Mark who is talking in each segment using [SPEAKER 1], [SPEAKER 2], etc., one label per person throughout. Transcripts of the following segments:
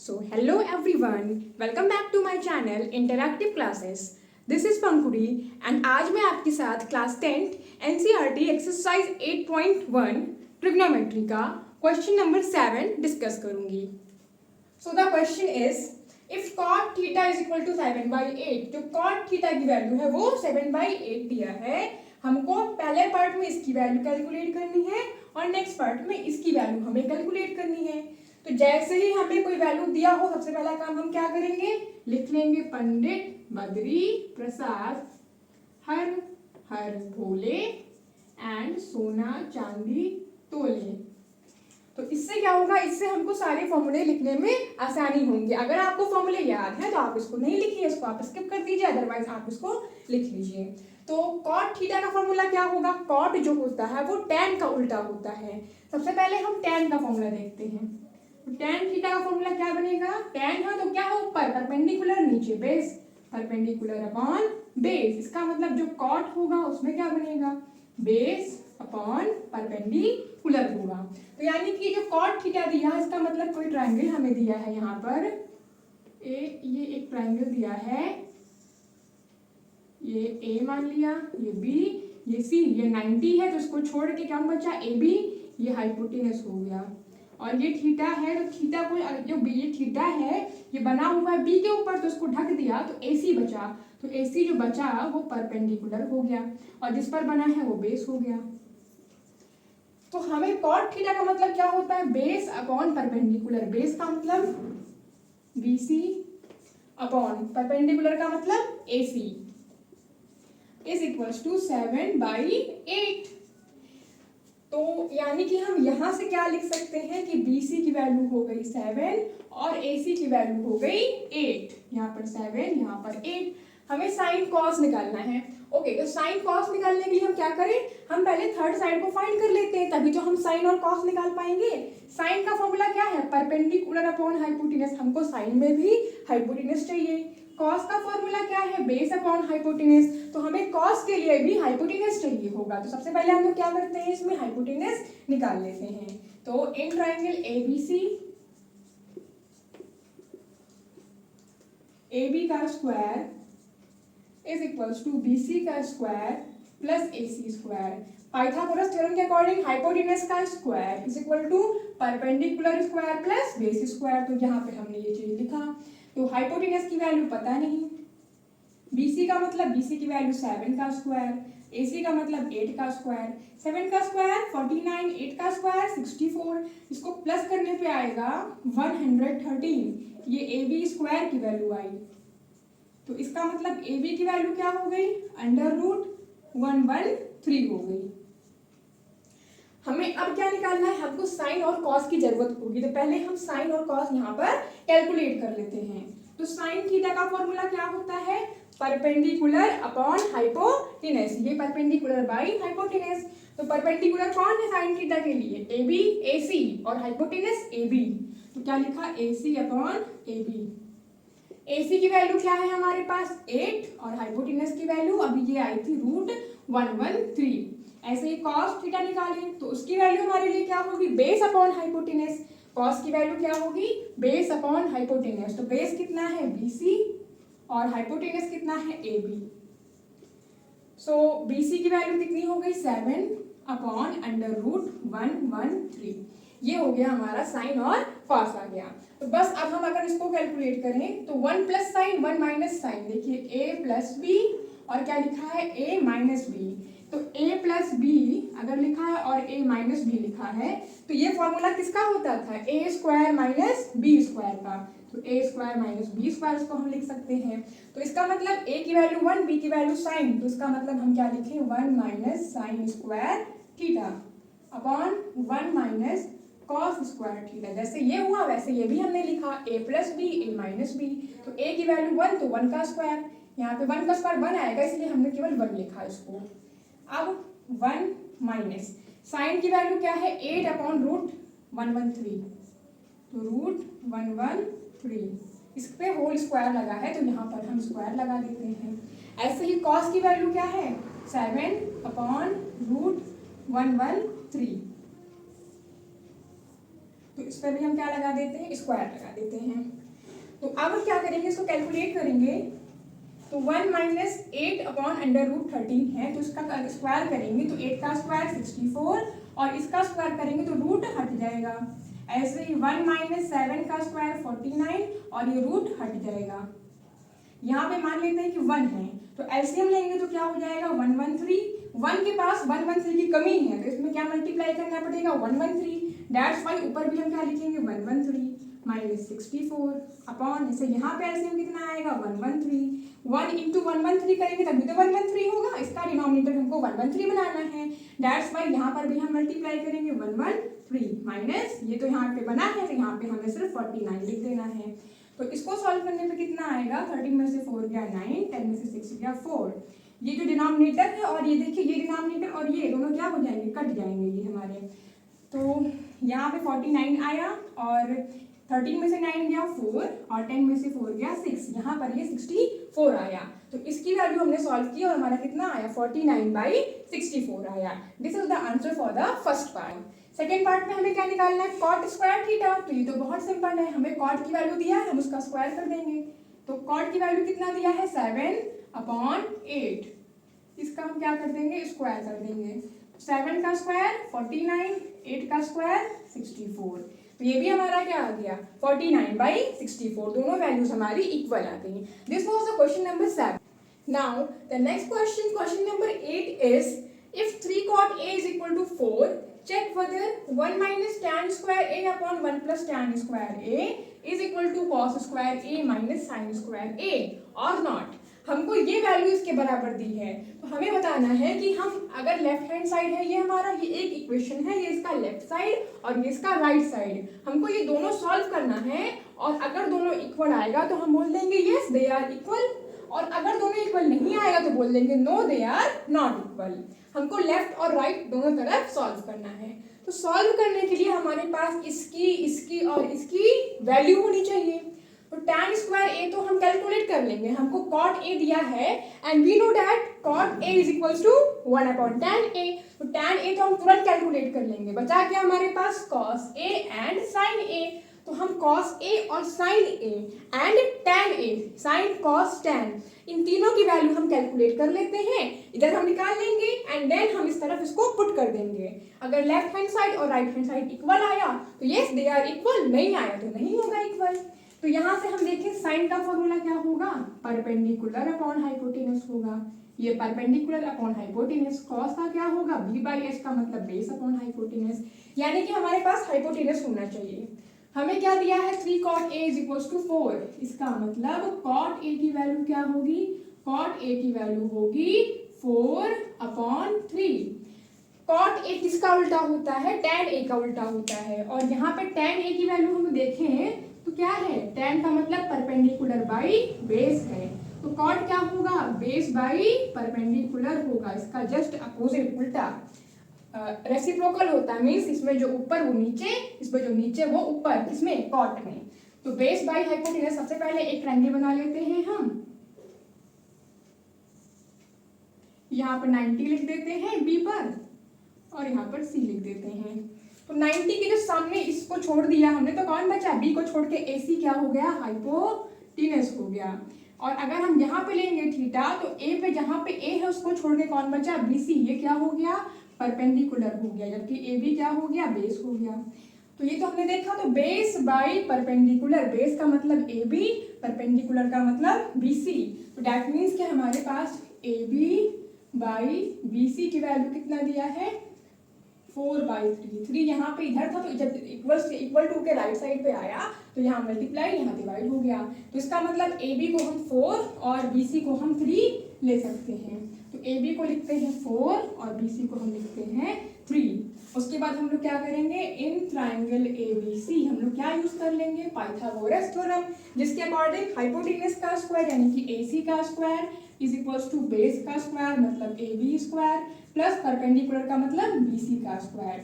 [SPEAKER 1] So, hello everyone, welcome back to my channel Interactive Classes. This is Pankhuri and आज मैं आपके साथ class 10 NCERT exercise 8.1 trigonometry का question number 7 discuss करूंगी. So the question is, if cot theta is equal to 7/8, जो cot theta की value है वो 7/8 दिया है. हमको पहले पार्ट में इसकी वैल्यू कैलकुलेट करनी है और नेक्स्ट पार्ट में इसकी वैल्यू हमें कैलकुलेट करनी है. तो जैसे ही हमें कोई वैल्यू दिया हो, सबसे पहला काम हम क्या करेंगे, लिख लेंगे पंडित बद्री प्रसाद हर हर भोले एंड सोना चांदी तोले. तो इससे क्या होगा, इससे हमको सारे फॉर्मूले लिखने में आसानी होंगी. अगर आपको फॉर्मूले याद है तो आप इसको नहीं लिखिए, इसको आप स्किप कर दीजिए, अदरवाइज आप इसको लिख लीजिए. तो कॉट थीटा का फॉर्मूला क्या होगा, कॉट जो होता है वो टैन का उल्टा होता है. सबसे पहले हम टैन का फॉर्मूला देखते हैं. टैन थीटा का फॉर्मूला क्या बनेगा, टैन है तो क्या है ऊपर, परपेंडिकुलर नीचे बेस, परपेंडिकुलर अपॉन बेस. इसका मतलब जो कॉट होगा उसमें क्या बनेगा, बेस अपॉन परपेंडिकुलर होगा. तो यानी कि जो कॉट थीटा दिया है इसका मतलब कोई ट्रायंगल हमें दिया है यहाँ पर ये एक ट्रायंगल दिया है, ये ए मान लिया, ये बी, ये सी, ये 90 है तो इसको छोड़ के क्या बचा, ए बी, ये हाइपोटेनस हो गया. और ये थीटा है तो थीटा को जो ये थीटा है ये बना हुआ है बी के ऊपर तो इसको ढक दिया तो एसी बचा. तो एसी जो बचा वो परपेंडिकुलर हो गया और जिस पर बना है वो बेस हो गया. तो हमें कॉट थीटा का मतलब क्या होता है, बेस अपॉन परपेंडिकुलर. बेस का मतलब बीसी अपॉन परपेंडिकुलर का मतलब एसी इज इक्वल्स टू 7/8. तो यानी कि हम यहाँ से क्या लिख सकते हैं कि BC की वैल्यू हो गई 7 और AC की वैल्यू हो गई 8. यहाँ पर 7, यहाँ पर 8. हमें साइन कॉस निकालना है. ओके, तो साइन कॉस निकालने के लिए हम क्या करें, हम पहले थर्ड साइड को फाइंड कर लेते हैं, तभी तो हम साइन और कॉस निकाल पाएंगे. साइन का फॉर्मूला क्या है, परपेंडिकुलर अपॉन हाइपोटेनस. हमको साइन में भी हाइपोटेनस चाहिए. कॉस का फॉर्मूला क्या है, बेस अपॉन हाइपोटेनस. तो हमें कॉस के लिए भी हाइपोटेनस चाहिए होगा. तो सबसे पहले हम लोग क्या करते हैं, इसमें हाइपोटेनस निकाल लेते हैं. तो इन ट्रायंगल ABC, AB का square is equals to BC का square plus AC square. Pythagoras theorem के अकॉर्डिंग हाइपोटेनस का square is equal to perpendicular square plus base square. तो यहाँ पे हमने ये चीज लिखा. तो हाइपोटेनस की वैल्यू पता नहीं, BC का मतलब BC की वैल्यू 7 का स्क्वायर, AC का मतलब 8 का स्क्वायर. 7 का स्क्वायर 49, 8 का स्क्वायर 64. इसको प्लस करने पे आएगा 113. ये AB स्क्वायर की वैल्यू आई. तो इसका मतलब AB की वैल्यू क्या हो गई, √113 हो गई. हमें अब क्या निकालना है, हमको साइन और कॉस की जरूरत होगी. तो पहले हम साइन और कॉस यहाँ पर कैलकुलेट कर लेते हैं. तो साइन थीटा का फॉर्मूला क्या होता है, परपेंडिकुलर अपॉन हाइपोटेनस. ये परपेंडिकुलर बाई हाइपोटेनस. तो परपेंडिकुलर कौन है साइन थीटा के लिए, AB AC और हाइपोटेनस AB. तो क्या लिखा, AC अपॉन AB. AC की वैल्यू क्या है हमारे पास 8 और हाइपोटेनस की वैल्यू अभी ये आई थी √113. ऐसे ही कॉस थीटा निकालें तो उसकी वैल्यू हमारे लिए क्या होगी, बेस अपॉन हाइपोटेनस. कॉस की वैल्यू क्या होगी, बेस अपॉन हाइपोटेनस. तो बेस कितना है BC और हाइपोटेनस कितना है AB. सो BC की वैल्यू कितनी हो गई 7 अपॉन √113. ये हो गया हमारा साइन और कॉस आ गया. तो बस अब हम अगर इसको कैलकुलेट करें तो 1 प्लस साइन 1 माइनस साइन. देखिए A प्लस बी और क्या लिखा है A माइनस बी. तो A प्लस बी अगर लिखा है और A माइनस बी लिखा है तो ये फॉर्मूला किसका होता था, A square minus B square का. तो A square minus B square इसको हम लिख सकते हैं. तो इसका मतलब A की वैल्यू 1, B की वैल्यू साइन. तो इसका मतलब हम क्या लिखें, 1 minus sine square theta upon 1 minus cos square theta. जैसे ये हुआ वैसे ये भी हमने लिखा, A plus B A minus B. तो A की वैल्यू 1 तो 1 का स्क्वायर, यहाँ पे 1 का स्क्वायर 1 आएगा इसलिए हमने केवल 1 लिखा इसको. अब 1 माइनस साइन की वैल्यू क्या है 8 अपॉन √113. तो √113 इस पे होल स्क्वायर लगा है तो यहाँ पर हम स्क्वायर लगा देते हैं. ऐसे ही कॉस की वैल्यू क्या है 7 अपॉन √113. तो इस पर भी हम क्या लगा देते हैं, स्क्वायर लगा देते हैं। तो अब हम क्या करेंगे, इसको कैलकुलेट करेंगे। तो 1 माइनस 8/√13 है, तो इसका स्क्वायर करेंगे तो 8 का स्क्वायर 64 और इसका स्क्वायर करेंगे तो रूट हट जाएगा। ऐसे ही 1 माइनस 7 का स्क्वायर 49 और ये रूट हट जाएगा। यहाँ पे मान लेते हैं कि 1 है, तो एलसीएम लेंगे तो क्या हो जाएगा 113। 1 के पास 113 की कमी है, तो इसमें क्या मल्टीप्लाई करना पड़ेगा 113। दैट्स वाई ऊपर भी हम क्या लिखेंगे 113 माइनस 64 अपॉन, जैसे यहाँ पे एलसीएम कितना आएगा 113। 1 इंटू 113 करेंगे तभी तो 113 होगा, इसका डिनोमिनेटर हमको 113 बनाना है। दैट्स वाई यहाँ पर भी हम मल्टीप्लाई करेंगे 113 माइनस, ये तो यहाँ पे बना है तो यहाँ पे हमें सिर्फ 49 लिख देना है। तो इसको सॉल्व करने पे कितना आएगा, 13 में से 4 गया 9, 10 में से 6 गया 4। ये जो डिनोमिनेटर है और ये देखिए ये डिनोमिनेटर और ये दोनों क्या हो जाएंगे, कट जाएंगे ये हमारे। तो यहाँ पे 49 आया और 13 में से 9 गया 4 और 10 में से 4 गया 6, यहाँ पर ये 64 आया। तो इसकी वैल्यू हमने सॉल्व की और हमारा कितना आया 49/64 आया। This is the answer for the first part. Second part में हमें क्या निकालना है, कॉट स्क्वायर थीटा। तो ये तो बहुत सिंपल है, हमें कॉट की वैल्यू दिया है, हम उसका स्क्वायर कर देंगे। तो कॉट की वैल्यू कितना दिया है 7/8, इसका हम क्या कर देंगे स्क्वायर कर देंगे। 7 का स्क्वायर 49, 8 का स्क्वायर 64, तो ये भी हमारा क्या आ गया 49/64, दोनों वैल्यूज हमारी इक्वल आ गई। This was the question number 7। Now the next question, question number 8 is if 3 cot A is equal to 4, check whether 1 minus tan square A upon 1 plus tan square A is equal to cos square A minus sin square A or not। हमको ये value इसके बराबर दी है, तो हमें बताना है कि हम अगर लेफ्ट हैंड साइड है ये हमारा, ये एक इक्वेशन है, ये इसका लेफ्ट साइड और ये इसका राइट साइड, हमको ये दोनों सॉल्व करना है। और अगर दोनों इक्वल आएगा तो हम बोल देंगे यस दे आर इक्वल, और अगर दोनों इक्वल नहीं आएगा तो बोल देंगे no they are not equal. हमको लेफ्ट और राइट दोनों तरफ सॉल्व करना है। तो सॉल्व करने के लिए हमारे पास इसकी और इसकी वैल्यू होनी चाहिए। तो tan स्क्वायर a तो हम कैलकुलेट कर लेंगे, हमको cot a दिया है and we know that cot a is equals to 1/tan a। तो tan a तो हम तुरंत कैलकुलेट कर लेंगे, बचा क्या हमारे पास cos a and sin a। तो हम cos a और sin a and tan a, sin cos tan, इन तीनों की वैल्यू हम कैलकुलेट कर लेते हैं, इधर हम निकाल लेंगे एंड देन हम इस तरफ इसको पुट कर देंगे। अगर लेफ्ट हैंड साइड और राइट हैंड साइड इक्वल आया तो यस दे आर इक्वल, नहीं आया तो नहीं होगा इक्वल। तो यहाँ से हम देखें साइन का फॉर्मूला क्या होगा, परपेंडिकुलर अपॉन हाइपोटेनस होगा। ये परपेंडिकुलर अपॉन हाइपोटेनस, कॉस का क्या होगा b/h का मतलब बेस अपॉन हाइपोटेनस, यानी कि हमारे पास हाइपोटेनस होना चाहिए। हमें क्या दिया है 3 cot a is equals to 4, इसका मतलब cot a की वैल्यू क्या होगी, cot a की वैल्यू होगी 4/3। cot a किसका उल्टा होता है, tan a का उल्टा होता है, और यहाँ पे tan a की वैल्यू हम देखें तो क्या है, tan का मतलब परपेंडिकुलर बाई बेस है, तो cot क्या होगा बेस बाई परपेंडिकुलर होगा, इसका जस्ट अपोजिट उल्टा। रेसिप्रोकल होता है, मीन्स इसमें जो ऊपर वो नीचे, इसमें जो नीचे वो ऊपर, इसमें कॉट में। तो बेस बाई हाइपोटेनस, सबसे पहले एक ट्रायंगल बना लेते हैं हम, यहाँ पर 90 लिख देते हैं बी पर और यहाँ पर सी लिख देते हैं। तो 90 के जो सामने इसको छोड़ दिया हमने तो कौन बचा, बी को छोड़ के ए सी क्या हो गया हाइपोटेनस हो गया। और अगर हम यहाँ पे लेंगे थीटा तो ए पे, जहाँ पे ए है उसको छोड़ के कौन बचा बी सी, ये क्या हो गया परपेंडिकुलर हो गया, जबकि ए बी क्या हो गया बेस हो गया। तो ये तो हमने देखा, तो बेस बाई परपेंडिकुलर, बेस का मतलब ए बी, परपेंडिकुलर का मतलब बी सी। तो डैट मीन्स कि हमारे पास A B by B C की वैल्यू कितना दिया है 4/3। 3 यहाँ पे इधर था, तो जब इक्वल टू के राइट साइड पे आया तो यहाँ मल्टीप्लाई, यहाँ डिवाइड हो गया। तो इसका मतलब ए बी को हम 4 और बी सी को हम 3 ले सकते हैं। तो ए बी को लिखते हैं 4 और बी सी को हम लिखते हैं 3। उसके बाद हम लोग क्या करेंगे, in triangle A B C हम लोग क्या यूज कर लेंगे, पाइथागोरस थ्योरम, जिसके अकॉर्डिंग हाइपोटेनस का स्क्वायर यानी कि ए सी का square is equals to base का स्क्वायर मतलब A B square plus perpendicular का मतलब बी सी का स्क्वायर।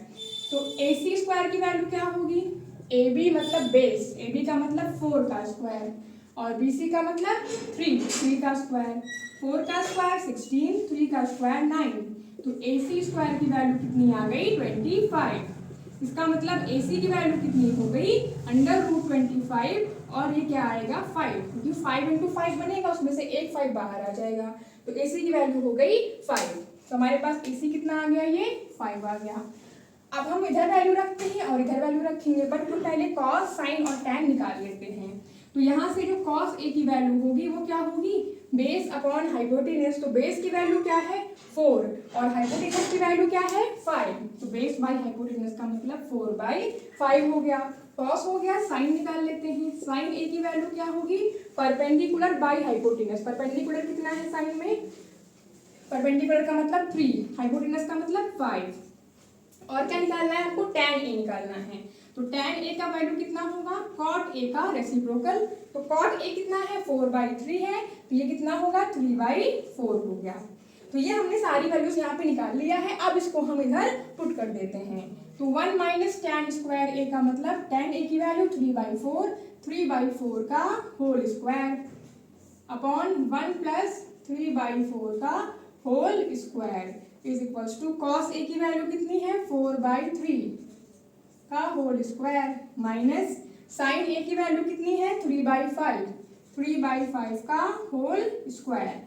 [SPEAKER 1] तो ए सी स्क्वायर की वैल्यू क्या होगी, ए बी मतलब बेस, ए बी का मतलब 4 का स्क्वायर और बी सी का मतलब 3 का स्क्वायर, 4 का स्क्वायर 16, 3 का स्क्वायर 9। तो ए सी स्क्वायर की वैल्यू कितनी आ गई 25। इसका मतलब AC की वैल्यू कितनी हो गई, √25, और ये क्या आएगा 5, क्योंकि 5 × 5 बनेगा, उसमें से एक 5 बाहर आ जाएगा, तो AC की वैल्यू हो गई 5। तो हमारे पास AC कितना आ गया, ये 5 आ गया। अब हम इधर वैल्यू रखते हैं और इधर वैल्यू रखेंगे, बट हम पहले कॉस, साइन और टैन निकाल लेते हैं। तो यहाँ से जो कॉस ए की वैल्यू होगी वो क्या होगी, बेस अपॉन हाइपोटेनस। तो बेस की वैल्यू क्या है 4 और हाइपोटेनस की वैल्यू क्या है 5, तो बेस बाई हाइपोटेनस का मतलब 4/5 हो गया। कॉस हो गया, साइन निकाल लेते हैं। साइन ए की वैल्यू क्या होगी, परपेंडिकुलर बाई हाइपोटेनस। परपेंडिकुलर कितना है साइन में, परपेंडिकुलर का मतलब 3, हाइपोटेनस का मतलब 5। और क्या निकालना है आपको, tan a निकालना है। तो tan a का वैल्यू कितना होगा, cot a का रेसिप्रोकल। तो cot a कितना है 4/3 है, तो ये कितना होगा 3/4 हो गया। तो ये हमने सारी वैल्यूज यहाँ पे निकाल लिया है। अब इसको हम इधर पुट कर देते हैं। तो 1 - tan स्क्वायर a का मतलब tan a की वैल्यू 3/4, 3/4 का होल स्क्वायर अपॉन 1 + 3/4 का whole square is equals to cos A की वैल्यू कितनी है 4/3 का whole square minus sine A की वैल्यू कितनी है 3/5, 3/5 का होल स्क्वायर।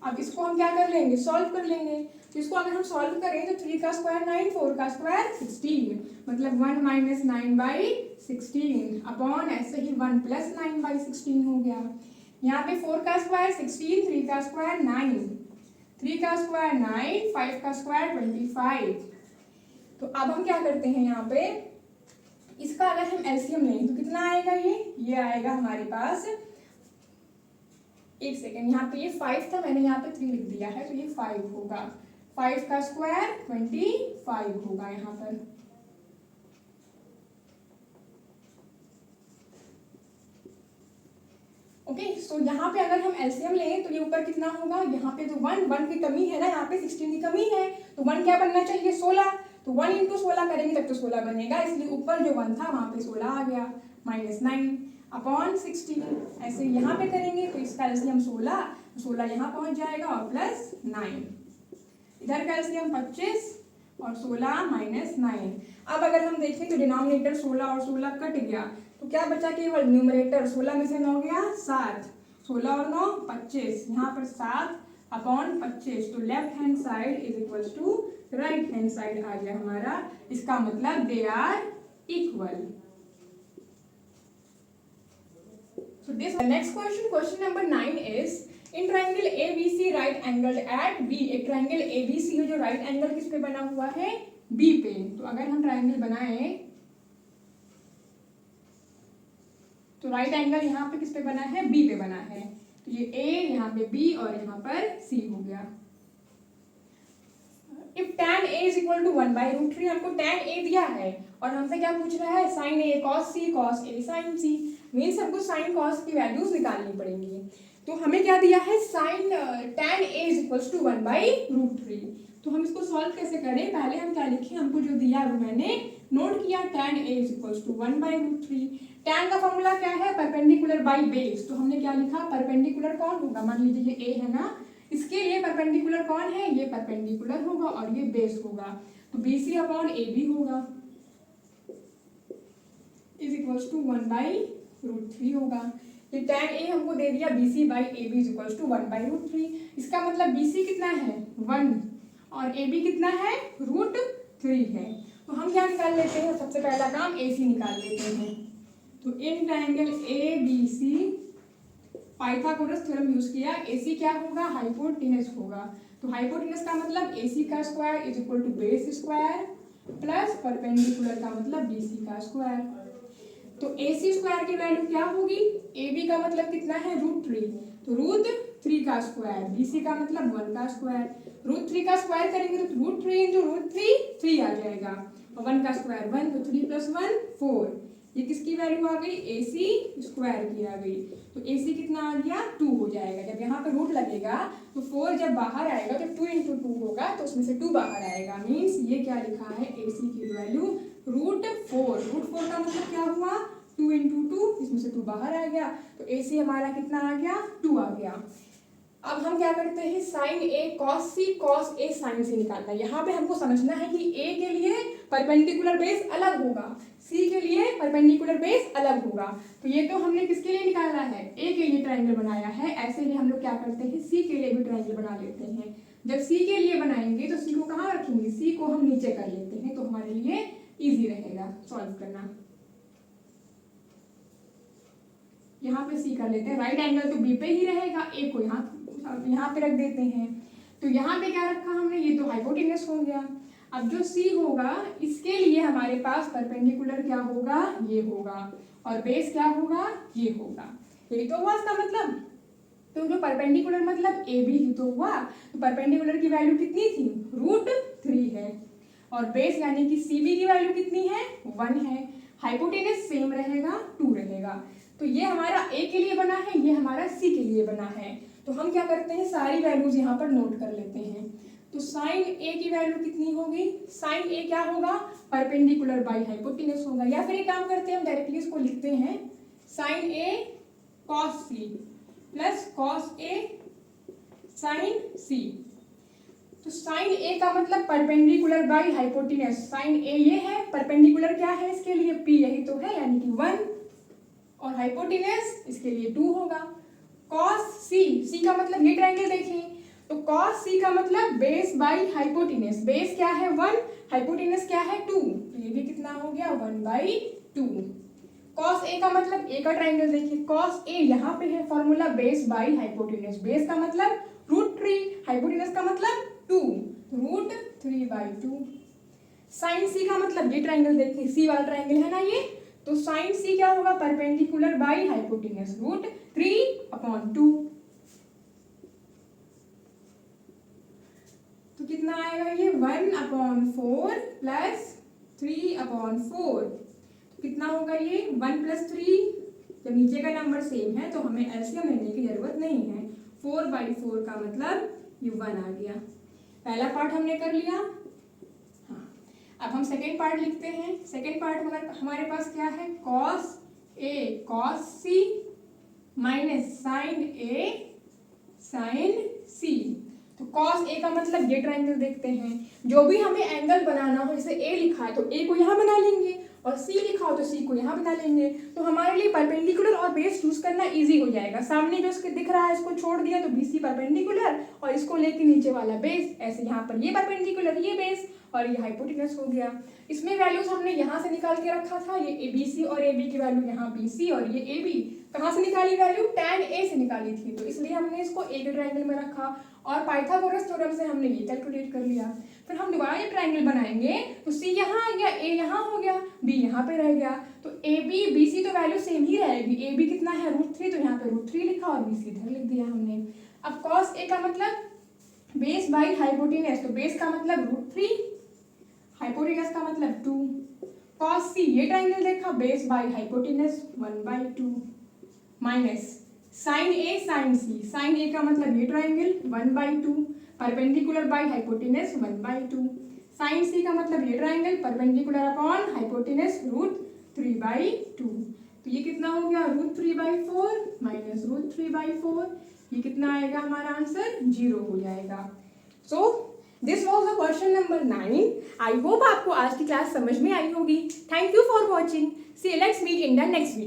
[SPEAKER 1] अब इसको हम क्या कर लेंगे, सॉल्व कर लेंगे। तो इसको अगर हम सॉल्व करें तो 3 का स्क्वायर 9, 4 का स्क्वायर 16, मतलब 1 - 9/16 अपॉन ऐसे ही 1 + 9/16 हो गया। यहाँ पे 4 का स्क्वायर 16, 3 का स्क्वायर 9, 3 का स्क्वायर 9, 5 का स्क्वायर 25। तो अब हम क्या करते हैं, यहाँ पे इसका अगर हम एलसीएम लें तो कितना आएगा, ये आएगा हमारे पास, एक सेकेंड, यहाँ पे ये 5 था, मैंने यहाँ पे 3 लिख दिया है, तो ये 5 होगा। 5 का स्क्वायर 25 होगा यहाँ पर। ओके, सो यहाँ पे अगर हम एलसीएम लें तो ये ऊपर कितना होगा, यहाँ पे तो 1 की कमी है ना, यहाँ पे 16 की कमी है, तो 1 क्या बनना चाहिए 16, तो 1 × 16 करेंगे तब तो 16 बनेगा, इसलिए ऊपर जो 1 था वहाँ पे 16 आ गया, -9 अपॉन 16। ऐसे यहाँ पे करेंगे तो इसका एलसीएम 16 यहाँ पहुँच जाएगा और +9, इधर का एलसीएम 25 और 16 - 9। अब अगर हम देखें तो डिनोमिनेटर 16 और 16 कट गया, तो क्या बचा, केवल न्यूमरेटर। 16 में से 9 गया 7, 16 और 9 25, यहाँ पर 7 अपॉन 25, तो left hand side is equals to right hand side आ गया हमारा। इसका मतलब they are equal. So this next question number 9 is in triangle ABC right angled at B, एक ट्राइंगल ABC है जो राइट एंगल किस पे बना हुआ है, B पे। तो अगर हम ट्राइंगल बनाए तो राइट एंगल यहाँ पे किस पे बना है, B पे बना है, तो ये A, यहाँ पे B और यहाँ पर C हो गया। If tan A is equal to 1/√3, हमको tan A दिया है और हमसे क्या पूछ रहा है, sin A cos C, cos A sin C, means हमको साइन कॉस की वैल्यूज निकालनी पड़ेंगी। तो हमें क्या दिया है, sign tan A is equals to 1/√3। तो हम इसको सॉल्व कैसे करें, पहले हम क्या लिखें, हमको जो दिया वो मैंने नोट किया, tan A is equals to 1/√3। tan का फॉर्मूला क्या है, परपेंडिकुलर बाई बेस। तो हमने क्या लिखा, परपेंडिकुलर कौन होगा, मान लीजिए ये A है ना, इसके लिए परपेंडिकुलर कौन है, ये परपेंडिकुलर होगा और ये बेस होगा, तो BC अपॉन AB होगा इज इक्वल्स टू 1/√3 होगा। ये tan A हमको दे दिया BC/AB इज इक्वल्स टू 1/√3। इसका मतलब BC कितना है 1 और AB कितना है √3 है। तो हम क्या निकाल लेते हैं, सबसे पहला काम AC निकाल लेते हैं। तो in triangle ABC Pythagoras theorem use किया, AC क्या होगा, हाइपोटेनस होगा। तो हाइपोटेनस का मतलब AC का square is equal to base square plus perpendicular का मतलब BC का स्क्वायर। तो AC स्क्वायर की वैल्यू क्या होगी, AB का मतलब कितना है √3, तो √3 का स्क्वायर, BC का मतलब 1 का स्क्वायर, √3 का स्क्वायर करेंगे तो √3 × √3 3 आ जाएगा और 1 का स्क्वायर 1, तो 3 + 1 4। ये किसकी वैल्यू आ गई, AC स्क्वायर की आ गई। तो AC कितना आ गया 2 हो जाएगा। जब यहाँ पर रूट लगेगा तो 4 जब बाहर आएगा तो 2 × 2 होगा, तो उसमें से 2 बाहर आएगा, मीन्स ये क्या लिखा है, AC की वैल्यू √4। √4 का मतलब क्या हुआ, 2 × 2, इसमें से 2 बाहर आ गया, तो AC हमारा कितना आ गया 2 आ गया। अब हम क्या करते हैं, sign A cos C, cos A sine सी निकालना है। यहाँ पे हमको समझना है कि ए के लिए परपेंडिकुलर बेस अलग होगा, सी के लिए परपेंडिकुलर बेस अलग होगा। तो ये तो हमने किसके लिए निकाला है, ए के लिए ट्रायंगल बनाया है, ऐसे ही हम लोग क्या करते हैं, सी के लिए भी ट्रायंगल बना लेते हैं। जब सी के लिए बनाएंगे तो सी को कहाँ रखेंगे, सी को हम नीचे कर लेते हैं, तो हमारे लिए इजी रहेगा सॉल्व करना। यहाँ पे सी कर लेते हैं, राइट एंगल तो बी पे ही रहेगा, ए को यहाँ पे रख देते हैं। तो यहाँ पे क्या रखा हमने, ये तो हाइपोटेनस हो गया। अब जो सी होगा इसके लिए हमारे पास परपेंडिकुलर क्या होगा, ये होगा, और बेस क्या होगा, ये होगा। यही तो हुआ इसका मतलब। तो जो परपेंडिकुलर मतलब ए बी ही तो हुआ। तो परपेंडिकुलर की वैल्यू कितनी थी, √3 है, और बेस यानी कि सी बी की वैल्यू कितनी है, 1 है। हाइपोटेनस सेम रहेगा, 2 रहेगा। तो ये हमारा ए के लिए बना है, ये हमारा सी के लिए बना है। तो हम क्या करते हैं, सारी वैल्यूज यहाँ पर नोट कर लेते हैं। तो साइन ए की वैल्यू कितनी होगी, साइन ए क्या होगा, परपेंडिकुलर बाई हाइपोटेनस होगा। या फिर एक काम करते हैं, हम डायरेक्टली इसको लिखते हैं, sign A cos C plus cos A sine सी। तो साइन ए का मतलब परपेंडिकुलर बाई हाइपोटेनस, साइन ए ये है, परपेंडिकुलर क्या है इसके लिए, पी यही तो है, यानी कि 1, और हाइपोटेनस इसके लिए 2 होगा। कॉस सी, सी का मतलब ये ट्रायंगल देखिए, तो कॉस सी का मतलब बेस बाई हाइपोटेनस, बेस क्या है 1, हाइपोटेनस क्या है 2, तो ये भी कितना हो गया 1/2। कॉस ए का मतलब ए का ट्रायंगल देखिए, कॉस ए यहाँ पे है formula base by hypotenuse, base का मतलब √3, हाइपोटेनस का मतलब 2, √3/2। साइन सी का मतलब ये ट्रायंगल देखिए, सी वाला ट्रायंगल है ना ये, तो साइन सी क्या होगा, परपेंडिकुलर बाई हाइपोटेनस, √3/2। तो कितना आएगा ये 1/4 प्लस 3/4। कितना होगा ये 1 + 3, जब नीचे का नंबर सेम है तो हमें एलसीएम लेने की जरूरत नहीं है। 4/4 का मतलब ये 1 आ गया। पहला पार्ट हमने कर लिया। हाँ, अब हम सेकेंड पार्ट लिखते हैं। सेकेंड पार्ट में हमारे पास क्या है, cos A cos C minus sine A sine सी। तो कॉस ए का मतलब ये ट्रायंगल देखते हैं, जो भी हमें एंगल बनाना हो, जैसे ए लिखा है तो ए को यहाँ बना लेंगे, और सी लिखा हो तो सी को यहाँ बना लेंगे। तो हमारे लिए परपेंडिकुलर और बेस चूज करना इजी हो जाएगा। सामने जो इसके दिख रहा है इसको छोड़ दिया तो बीसी परपेंडिकुलर, और इसको लेके नीचे वाला बेस, ऐसे यहाँ पर ये परपेंडिकुलर ये बेस और ये हाइपोटेनस हो गया। इसमें वैल्यूज हमने यहाँ से निकाल के रखा था, ये ए बी सी और ए बी की वैल्यू यहाँ बी सी, और ये ए बी कहाँ से निकाली वैल्यू, tan ए से निकाली थी, तो इसलिए हमने इसको ए के ट्रायंगल में रखा, और पाइथागोरस थ्योरम से हमने ये कैलकुलेट कर लिया। फिर हम दोबारा ये ट्रायंगल बनाएंगे तो सी यहाँ आ गया, ए यहाँ हो गया, बी यहाँ पे रह गया, तो ए बी बी सी तो वैल्यू सेम ही रहेगी। ए बी कितना है √3, तो यहाँ पे √3 लिखा और बी सी इधर लिख दिया हमने। अब कॉस ए का मतलब बेस बाई हाइपोटेनस, तो बेस का मतलब √3, हाइपोटेनस का मतलब 2। कॉस सी ये ट्रायंगल देखा, base by hypotenuse 1/2 minus sine A sine C, sine A का मतलब ये triangle 1/2, perpendicular by hypotenuse 1/2, sine C का मतलब ये ट्रायंगल परपेंडिकुलर अपॉन हाइपोटेनस √3/2। तो ये कितना हो गया √3/4 माइनस √3/4, ये कितना आएगा हमारा आंसर 0 हो जाएगा। So this was the question number 9। I hope आपको आज की क्लास समझ में आई होगी। Thank you for watching. See let's meet in the next video.